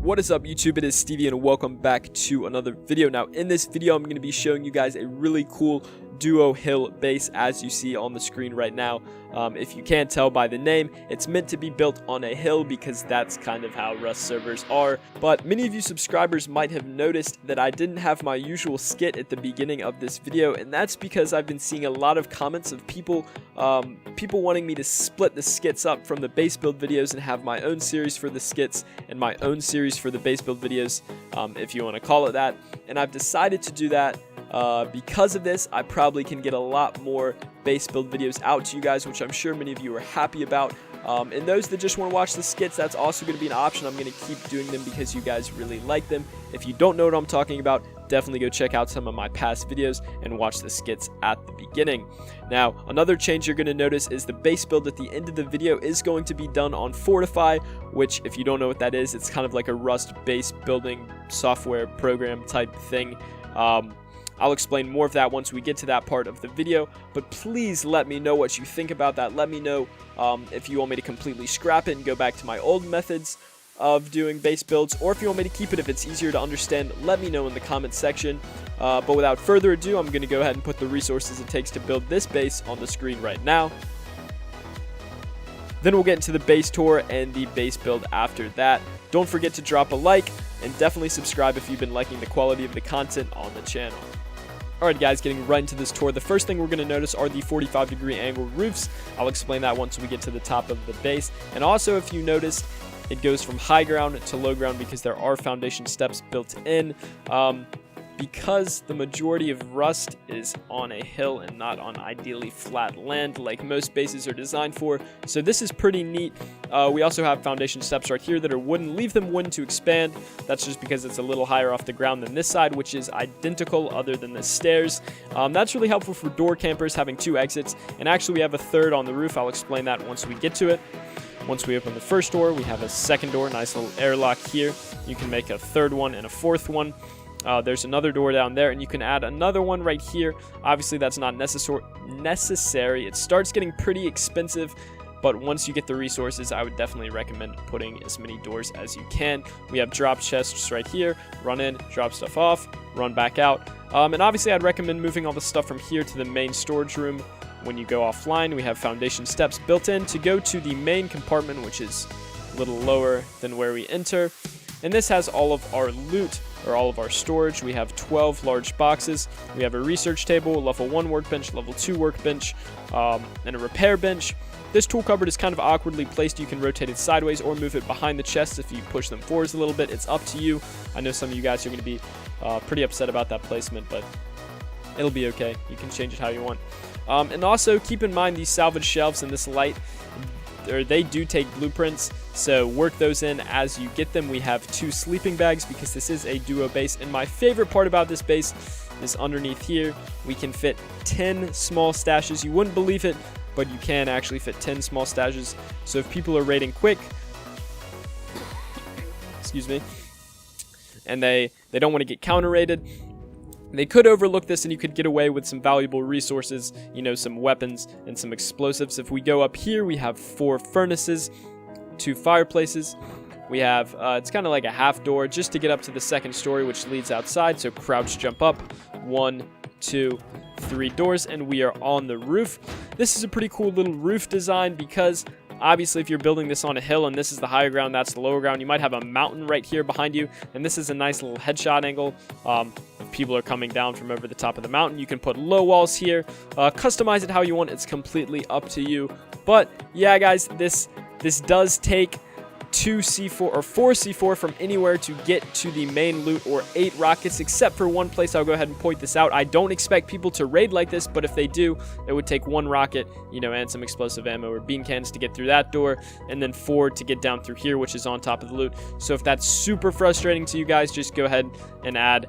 What is up, YouTube? It is Stevie and welcome back to another video. Now in this video I'm going to be showing you guys a really cool duo hill base, as you see on the screen right now. If you can't tell by the name, it's meant to be built on a hill because that's kind of how Rust servers are. But many of you subscribers might have noticed that I didn't have my usual skit at the beginning of this video, and that's because I've been seeing a lot of comments of people wanting me to split the skits up from the base build videos and have my own series for the skits and my own series for the base build videos, if you want to call it that. And I've decided to do that because of this. I probably can get a lot more base build videos out to you guys, which I'm sure many of you are happy about. And those that just want to watch the skits, that's also going to be an option. I'm going to keep doing them because you guys really like them. If you don't know what I'm talking about, definitely go check out some of my past videos and watch the skits at the beginning. Now, another change you're going to notice is the base build at the end of the video is going to be done on Fortify, which, if you don't know what that is, it's kind of like a Rust base building software program type thing. I'll explain more of that once we get to that part of the video, but please let me know what you think about that. Let me know if you want me to completely scrap it and go back to my old methods of doing base builds, or if you want me to keep it if it's easier to understand. Let me know in the comments section. But without further ado, I'm going to go ahead and put the resources it takes to build this base on the screen right now. Then we'll get into the base tour and the base build after that. Don't forget to drop a like and definitely subscribe if you've been liking the quality of the content on the channel. Alright guys, getting right into this tour, the first thing we're going to notice are the 45-degree angle roofs. I'll explain that once we get to the top of the base. And also, if you noticed, it goes from high ground to low ground because there are foundation steps built in. Because the majority of Rust is on a hill and not on ideally flat land like most bases are designed for, so this is pretty neat. We also have foundation steps right here that are wooden. Leave them wooden to expand. That's just because it's a little higher off the ground than this side, which is identical other than the stairs. That's really helpful for door campers having two exits, and actually we have a third on the roof. I'll explain that once we get to it. Once we open the first door, we have a second door, nice little airlock here. You can make a third one and a fourth one. There's another door down there, and you can add another one right here. Obviously, that's not necessary. It starts getting pretty expensive, but once you get the resources, I would definitely recommend putting as many doors as you can. We have drop chests right here. Run in, drop stuff off, run back out. And obviously, I'd recommend moving all the stuff from here to the main storage room. When you go offline, we have foundation steps built in to go to the main compartment, which is a little lower than where we enter. And this has all of our loot, or all of our storage. We have 12 large boxes. We have a research table, level 1 workbench, level 2 workbench, and a repair bench. This tool cupboard is kind of awkwardly placed. You can rotate it sideways or move it behind the chest if you push them forwards a little bit. It's up to you. I know some of you guys are going to be pretty upset about that placement, but it'll be okay. You can change it how you want. And also keep in mind these salvage shelves in this light, they do take blueprints, so work those in as you get them. We have 2 sleeping bags because this is a duo base, and my favorite part about this base is underneath here we can fit 10 small stashes. You wouldn't believe it, but you can actually fit 10 small stashes. So if people are raiding quick, excuse me, and they don't want to get counter raided, they could overlook this and you could get away with some valuable resources, you know, some weapons and some explosives. If we go up here, we have 4 furnaces, 2 fireplaces. We have, it's kind of like a half door just to get up to the second story, which leads outside. So crouch, jump up, 1, 2, 3 doors, and we are on the roof. This is a pretty cool little roof design because obviously, if you're building this on a hill and this is the higher ground, that's the lower ground, you might have a mountain right here behind you, and this is a nice little headshot angle. If people are coming down from over the top of the mountain, you can put low walls here. Customize it how you want. It's completely up to you. But yeah, guys, this does take 2 C4 or 4 C4 from anywhere to get to the main loot, or 8 rockets, except for one place. I'll go ahead and point this out. I don't expect people to raid like this, but if they do, it would take 1 rocket, you know, and some explosive ammo or bean cans to get through that door, and then 4 to get down through here, which is on top of the loot. So if that's super frustrating to you guys, just go ahead and add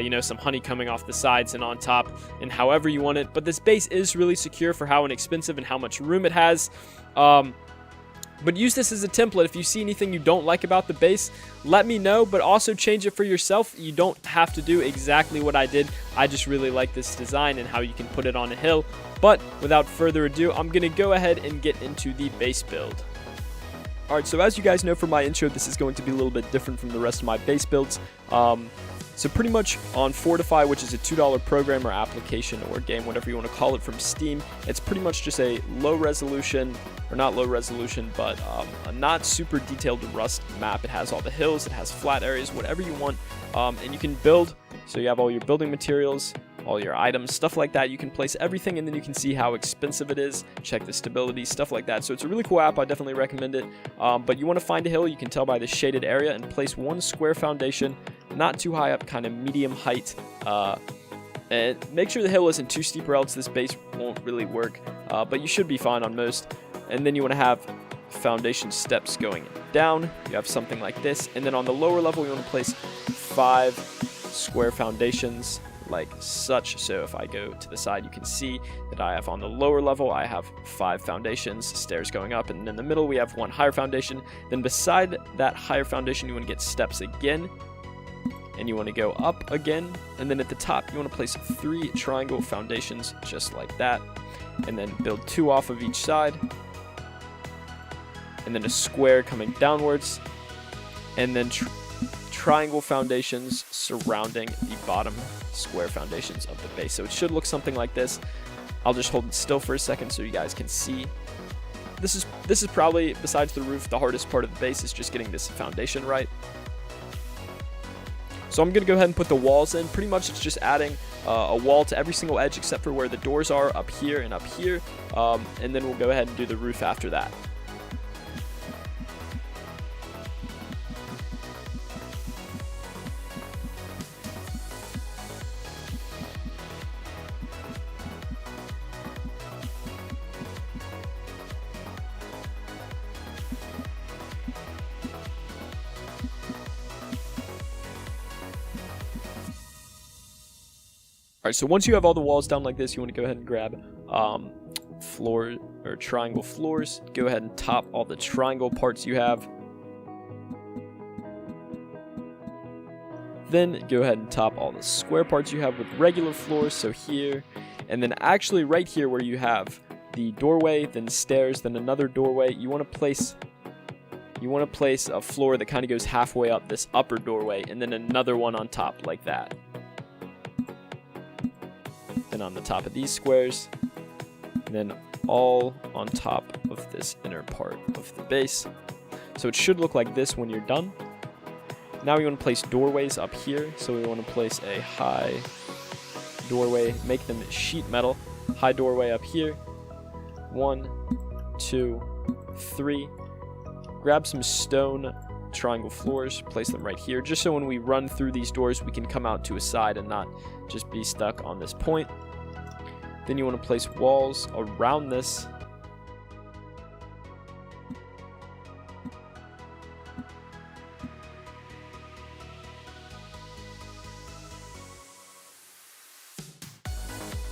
you know, some honey coming off the sides and on top, and however you want it. But this base is really secure for how inexpensive and how much room it has. But use this as a template. If you see anything you don't like about the base, let me know, but also change it for yourself. You don't have to do exactly what I did. I just really like this design and how you can put it on a hill. But without further ado, I'm going to go ahead and get into the base build. Alright, so as you guys know from my intro, this is going to be a little bit different from the rest of my base builds. So pretty much on Fortify, which is a $2 program or application or game, whatever you want to call it, from Steam, it's pretty much just a low resolution, or not low resolution, but a not super detailed Rust map. It has all the hills, it has flat areas, whatever you want, and you can build. So you have all your building materials, all your items, stuff like that. You can place everything, and then you can see how expensive it is, check the stability, stuff like that. So it's a really cool app. I definitely recommend it. But you want to find a hill, you can tell by the shaded area, and place one square foundation, not too high up, kind of medium height, and make sure the hill isn't too steep or else this base won't really work, but you should be fine on most. And then you want to have foundation steps going down. You have something like this, and then on the lower level you want to place 5 square foundations like such. So if I go to the side, you can see that I have on the lower level, I have 5 foundations, stairs going up, and in the middle we have one higher foundation. Then beside that higher foundation you want to get steps again, and you want to go up again, and then at the top you want to place 3 triangle foundations just like that, and then build 2 off of each side, and then a square coming downwards, and then triangle foundations surrounding the bottom square foundations of the base. So it should look something like this. I'll just hold it still for a second so you guys can see. This is probably, besides the roof, the hardest part of the base is just getting this foundation right. So I'm going to go ahead and put the walls in. Pretty much it's just adding a wall to every single edge except for where the doors are, up here and up here. And then we'll go ahead and do the roof after that. Alright, so once you have all the walls down like this, you want to go ahead and grab floor or triangle floors. Go ahead and top all the triangle parts you have. Then go ahead and top all the square parts you have with regular floors, so here. And then actually right here where you have the doorway, then stairs, then another doorway, you want to place a floor that kind of goes halfway up this upper doorway, and then another one on top like that. Then on the top of these squares, and then all on top of this inner part of the base. So it should look like this when you're done. Now we want to place doorways up here, so we want to place a high doorway, make them sheet metal, high doorway up here, 1, 2, 3, grab some stone triangle floors, place them right here, just so when we run through these doors we can come out to a side and not just be stuck on this point. Then you want to place walls around this.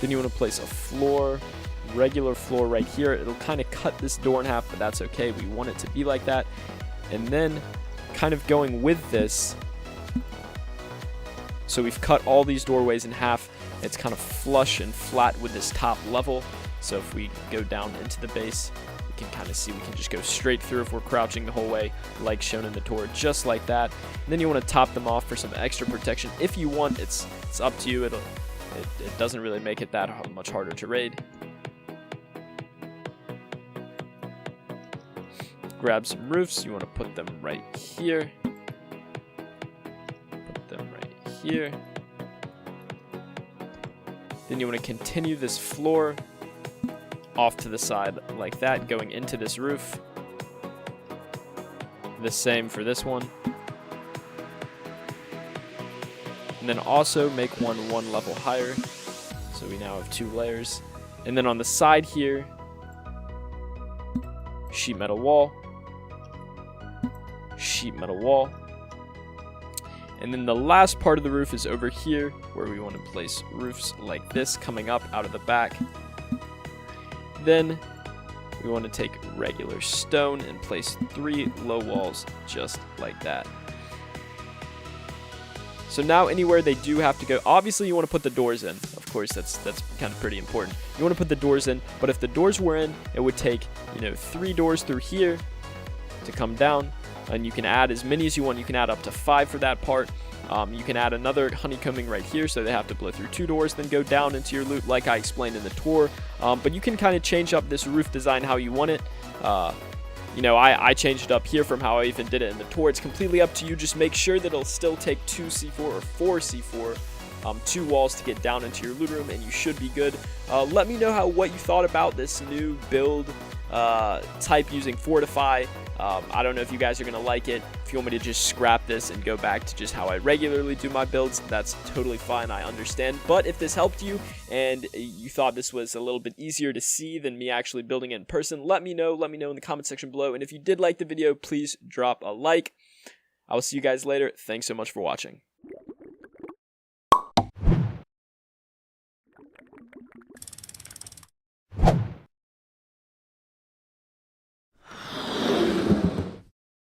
Then you want to place a floor, regular floor right here. It'll kind of cut this door in half, but that's okay. We want it to be like that. And then kind of going with this, so we've cut all these doorways in half. It's kind of flush and flat with this top level. So if we go down into the base, we can kind of see we can just go straight through if we're crouching the whole way, like shown in the tour, just like that. And then you want to top them off for some extra protection. If you want, it's up to you. It doesn't really make it that much harder to raid. Grab some roofs. You want to put them right here. Put them right here. Then you want to continue this floor off to the side like that, going into this roof. The same for this one. And then also make one level higher. So we now have 2 layers. And then on the side here, sheet metal wall. Sheet metal wall. And then the last part of the roof is over here, where we want to place roofs like this coming up out of the back. Then we want to take regular stone and place 3 low walls just like that. So now anywhere they do have to go, obviously you want to put the doors in. Of course, that's kind of pretty important. You want to put the doors in, but if the doors were in, it would take, 3 doors through here to come down, and you can add as many as you want. You can add up to 5 for that part. You can add another honeycombing right here, so they have to blow through 2 doors, then go down into your loot like I explained in the tour. But you can kind of change up this roof design how you want it. You know, I changed it up here from how I even did it in the tour. It's completely up to you. Just make sure that it'll still take 2 C4 or 4 C4, 2 walls to get down into your loot room, and you should be good. Let me know what you thought about this new build type using Fortify. I don't know if you guys are going to like it. If you want me to just scrap this and go back to just how I regularly do my builds, that's totally fine. I understand. But if this helped you and you thought this was a little bit easier to see than me actually building it in person, let me know. Let me know in the comment section below. And if you did like the video, please drop a like. I will see you guys later. Thanks so much for watching.